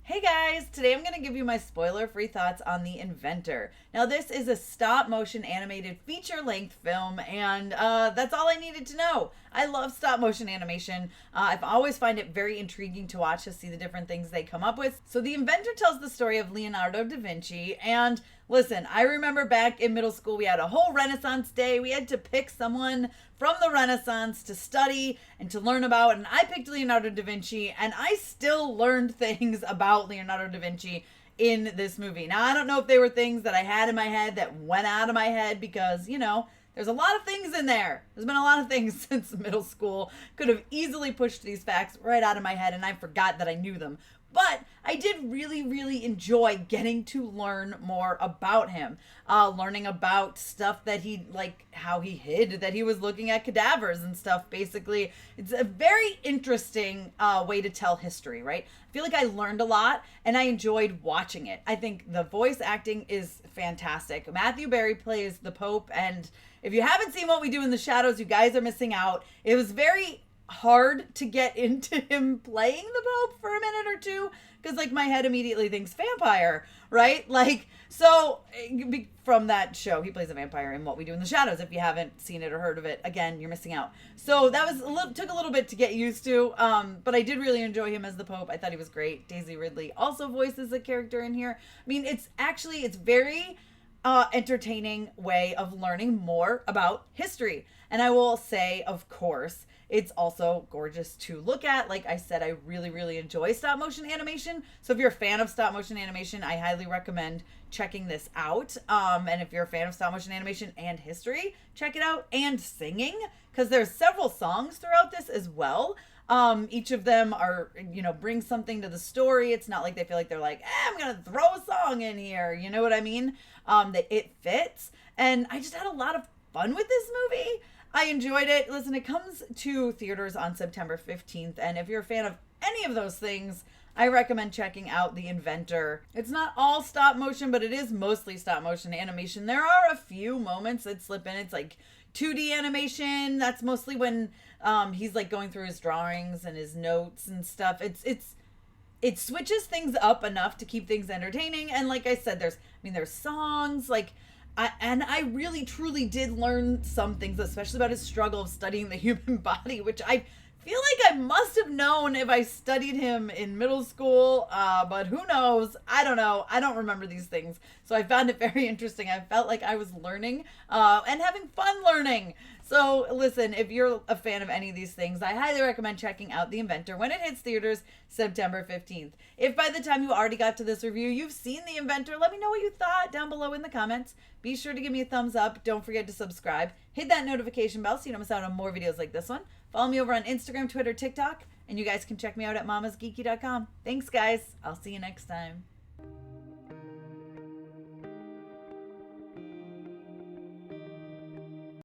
Hey guys, today I'm going to give you my spoiler-free thoughts on The Inventor. Now this is a stop-motion animated feature-length film and that's all I needed to know. I love stop-motion animation. I've always find it very intriguing to watch to see the different things they come up with. So The Inventor tells the story of Leonardo da Vinci, and listen, I remember back in middle school we had a whole Renaissance day. We had to pick someone from the Renaissance to study and to learn about, and I picked Leonardo da Vinci, and I still learned things about Leonardo da Vinci in this movie. Now, I don't know if they were things that I had in my head that went out of my head because, there's a lot of things in there. There's been a lot of things since middle school. Could have easily pushed these facts right out of my head, and I forgot that I knew them. But I did really, really enjoy getting to learn more about him. Learning about stuff that how he hid, that he was looking at cadavers and stuff, basically. It's a very interesting way to tell history, right? I feel like I learned a lot and I enjoyed watching it. I think the voice acting is fantastic. Matthew Berry plays the Pope, and if you haven't seen What We Do in the Shadows, you guys are missing out. It was very hard to get into him playing the Pope for a minute or two because my head immediately thinks vampire, right? So from that show, he plays a vampire in What We Do in the Shadows. If you haven't seen it or heard of it, again, you're missing out. So that was took a little bit to get used to, but I did really enjoy him as the Pope. I thought he was great. Daisy Ridley also voices a character in here. I mean, it's very entertaining way of learning more about history. And I will say, of course, it's also gorgeous to look at. Like I said, I really, really enjoy stop motion animation. So if you're a fan of stop motion animation, I highly recommend checking this out. And if you're a fan of stop motion animation and history, check it out. And singing, because there's several songs throughout this as well. Each of them are, bring something to the story. It's not like they feel like they're like, I'm going to throw a song in here. You know what I mean? That it fits. And I just had a lot of fun with this movie. I enjoyed it. Listen, it comes to theaters on September 15th. And if you're a fan of any of those things, I recommend checking out The Inventor. It's not all stop motion, but it is mostly stop motion animation. There are a few moments that slip in. It's 2D animation. That's mostly when he's going through his drawings and his notes and stuff. It switches things up enough to keep things entertaining. And like I said, there's songs. I really truly did learn some things, especially about his struggle of studying the human body, which I feel like I must have known if I studied him in middle school, but who knows? I don't know. I don't remember these things. So I found it very interesting. I felt like I was learning and having fun learning. So listen, if you're a fan of any of these things, I highly recommend checking out The Inventor when it hits theaters September 15th. If by the time you already got to this review, you've seen The Inventor, let me know what you thought down below in the comments. Be sure to give me a thumbs up. Don't forget to subscribe. Hit that notification bell so you don't miss out on more videos like this one. Follow me over on Instagram, Twitter, TikTok, and you guys can check me out at MamasGeeky.com. Thanks, guys. I'll see you next time.